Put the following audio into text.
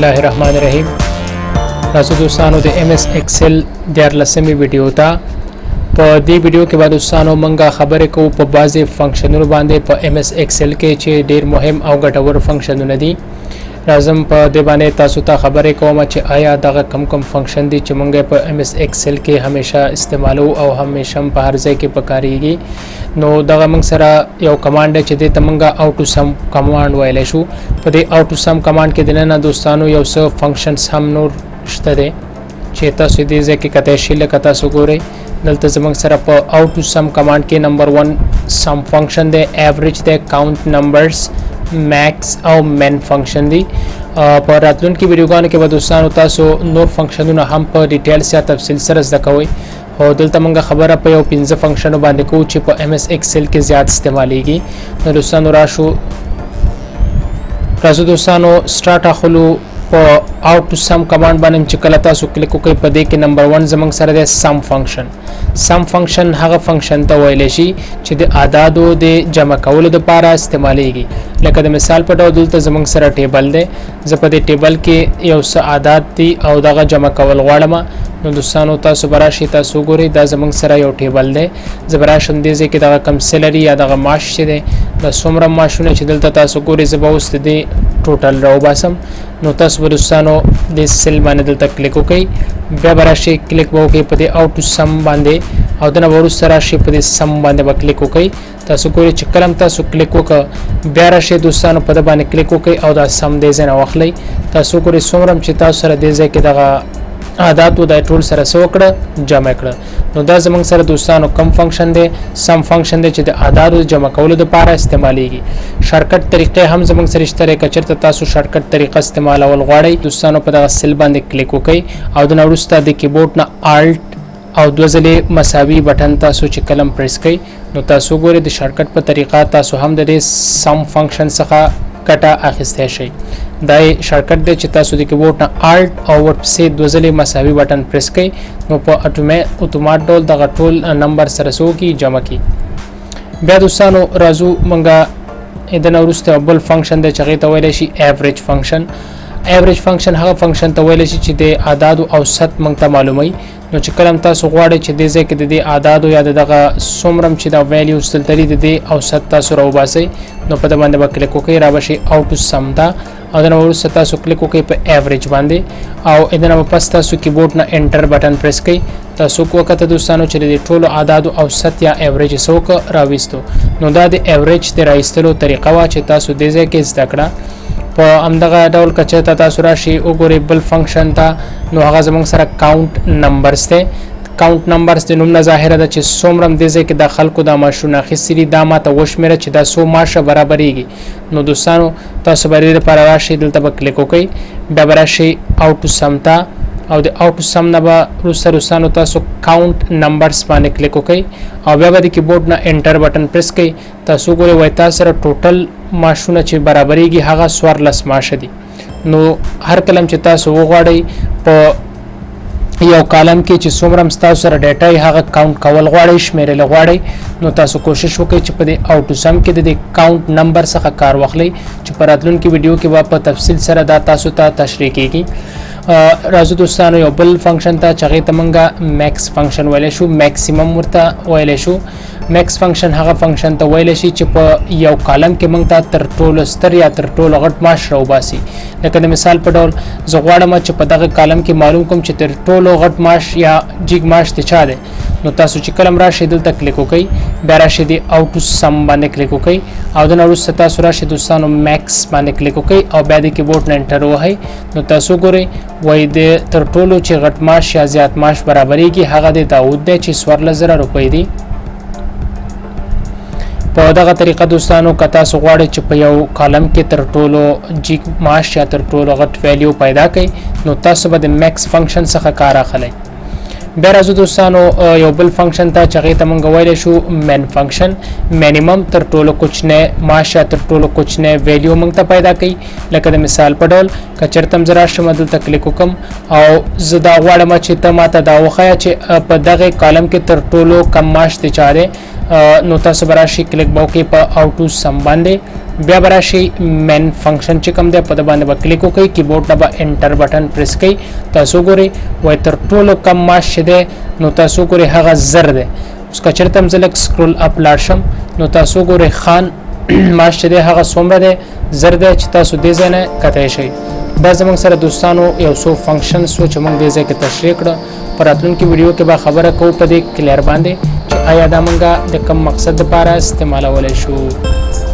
الله الرحمن الرحیم. تاسو دوستانو د ام اس ایکسل د 14مې ویډیو ته په دې ویډیو کې به دوستانو مونږه خبرې کوو په بعضي فنکشنونو باندې په ام اس ایکسل کې چې ډېر مهم او ګټور فنکشنونه دي. راځم په دې باندې تاسو ته خبرې کوم چې آیا دغه کم فنکشن دي چې مونږ په ام اس ایکسل کې همیشه استعمالو او همیشه په هر ځای کې پکاريږي. نو دغه موږ سره یو کمانډ چې د تمنګه او ټو سم کمانډ ویل شو. په دې او ټو سم کمانډ کې د نه دوستانو یو څه فنکشنز هم نور شته دي چې تاسو دې ځکه کته شي لکه تاسو ګورئ دلته زموږ سره په او ټو سم کمانډ کې نمبر 1 سم فنکشن دی، ایوریج دی، کاونټ نمبرز، میکس او من فنکشن دی. په راتلونکي ویډیوګانو کې به دوستانو تاسو نور فنکشنونه هم په ډیټیل یا تفصیل سره زده کوئ. او دلته موږ خبره په یو 15 فنکشن باندې کوو چې په ام اس ایکسل کې زیات استعماليږي. نو دوستانو راځو دوستانو سٹارټ اخلو په او ټو سم کمانډ باندې چې کله تاسو کلیک وکړئ په دې کې نمبر 1 زموږ سره د سم فنکشن. سم فنکشن هغه فنکشن ته ویل شي چې د اعدادو د جمع کولو لپاره استعماليږي. لکه د مثال په ډول دلته زموږ سره ټیبل دی، زه په دې ټیبل کې یو څه اعداد دي او دغه جمع کول غواړم. نو دوستانو تاسو براشي تاسو ګورئ دا زموږ سره یو ټیبل دی. زه براشم دې ځکه دغه کم سیلری یا دغه معاش چې دی د څومره معاشونه چې دلته تاسو ګورئ زه به اوس دې ټوټل راوباسم. نو تاسو به دوستانو د سیل باندې دلته کلیک وکړئ، بیا براشي کلیک وکړئ په دې او ټو سم باندې او د نور سره شي په دې سم باندې به کلیک وکړئ. تاسو ګورئ چې کلم تاسو کلیک وکړ بیا راشي دوستانو په دې باندې کلیک وکړئ او دا سم دې ځنه واخلئ. تاسو ګورئ څومره چې تاسو سره دې ځکه دغه اعداد د ټول سره سو کړه جمع کړه. نو دا زموږ سره دوستانو کم فنکشن دی، سم فنکشن دی چې د اعداد جمع کولو لپاره استعماليږي. شارټکټ طریقې هم زموږ سره شته، کچرته تاسو شارټکټ طریقه استعمالول غواړئ دوستانو په دغه سیل باندې کلیک وکړئ او د نورسته د کیبورډ نه الټ او د ځلې مساوي بٹن تاسو چې کلم پریس کړئ نو تاسو ګورئ د شارټکټ په طریقه تاسو هم د سم فنکشن څخه کټه اخیسته شي. دا شارټکټ دی چې تاسو د کیبورډ نه الټ او ورپسې د ځلې مساوي بٹن پریس کړئ نو په اتومات ډول دغه ټول نمبر سره سو کی جمع کی. بیا دوستانو راځو مونږه د نورسته بل فنکشن د چغې ته ویل شي ایوریج فنکشن. ایوریج فنکشن هغه فنکشن ته ویل شي چې د اعداد او اوسط مونږ ته معلومي. نو چې کلم تاسو غواړئ چې د ځکه د اعداد یا دغه څومره چې دا ویلیو ستلتري د اوسط تاسو راوباسئ نو په دې باندې به کلیک وکړئ را بشي او ټو سم دا او د نور څه تاسو کلیک وکړئ په ایوریج باندې او ادنه پس تاسو کیبورډ نه انټر بٹن پریس کړئ. تاسو کو وخت دوستانو چې د ټولو اعداد او اوسط یا ایوریج سوک راويستو. نو دا د ایوریج د راويستلو طریقه وا چې تاسو د ځکه زده کړه په امدغه ډول کچته تاسو راشي وګورئ بل فنکشن ته. نو هغه زموږ سره کاونټ نمبرز ته کاونټ نمبرز د نوم نه ظاهره ده چې څومره د ځکه د خلکو د ماشونه خسري د ماته وشمره چې دا سو ماشه برابرېږي. نو دوستانو تاسو باندې لپاره راشي دلته به کلیک وکړئ بیا براشي او ټو سم ته او د او ټو سم نه به روسانو تاسو کاونټ نمبرز باندې کلیک وکړئ او بیا د کیبورډ نه انټر بٹن پریس کړئ. تاسو ګورئ وای تاسو سره ټوټل ماشونه چې برابرېږي هغه 14 ماشه دي. نو هر کلم چې تاسو وغواړئ په یو کالم کې چې څومره تاسو سره ډیټا هغه کاونټ کول غواړئ شمیرل غواړئ نو تاسو کوشش وکړئ چې په دې او ټو سم کې د کاونټ نمبر څخه کار واخلئ چې په راتلونکي ویډیو کې په تفصیل سره دا تاسو ته تشریح کیږي. راځو دوستانو یو بل فنکشن ته چغې ته مونږه میکس فنکشن ویل شو، میکسیمم ورته ویل شو. میکس فنکشن هغه فنکشن ته ویل شي چې په یو کالم کې مونږ ته تر ټولو ستر یا تر ټولو غټ ماش راوباسي. لکه د مثال په ډول زه غواړم چې په دغه کالم کې معلوم کوم چې تر ټولو غټ ماش یا جیګ ماش ته چا دی. نو تاسو چې کلم راشي دلته کلیک وکړئ بیا راشي د او ټو سم باندې کلیک وکړئ او د نور څه تاسو راشي دوستانو میکس باندې کلیک وکړئ او بیا د کیبورډ نه انټر وهئ. نو تاسو ګورئ وای د تر ټولو چې غټ ماش یا زیات ماش برابرېږي هغه د داوود دی چې 14,000 روپۍ دی. په دغه طریقه دوستانو که تاسو غواړئ چې په یو کالم کې تر ټولو جیګ ماش یا تر ټولو غټ ویلیو پیدا کړئ نو تاسو به د میکس فنکشن څخه کار اخلئ. بیا راځو دوستانو یو بل فنکشن ته چې هغې ته موږ ویلی شو من فنکشن. منیمم تر ټولو کوچنی ماش یا تر ټولو کوچنی ویلیو موږ ته پیدا کوي. لکه د مثال په ډول که چېرته م زه راشم دلته کلیک وکړم او زه دا غواړم چې ته ماته دا وښیه چې په دغه کالم کې تر ټولو کم ماش د چا دی. نو تاسو به راشئ کلیک به وکړئ په او ټو سم باندې بیا براشي مین فنکشن چې کوم دی په د باندې به کلیک وکړئ کیبورډ نه به انټر بټن پریس کړئ تاسو ګورئ وای تر ټولو کم معاش چې دی نو تاسو ګورئ هغه زر دی اوس که چېرته هم زه لږ سکرول اپ لاړ شم نو تاسو ګورئ خان معاش چې دی هغه څومره دی زر دی چې تاسو دې ځای نه کتلی شئ دا زموږ سره دوستانو یو څو فنکشنز و چې موږ دې ځای کې تشریح کړه په راتلونکي ویډیو کې به خبره کوو په دې کلیر باندې چې آیا دا موږ د کوم مقصد لپاره استعمالولی شو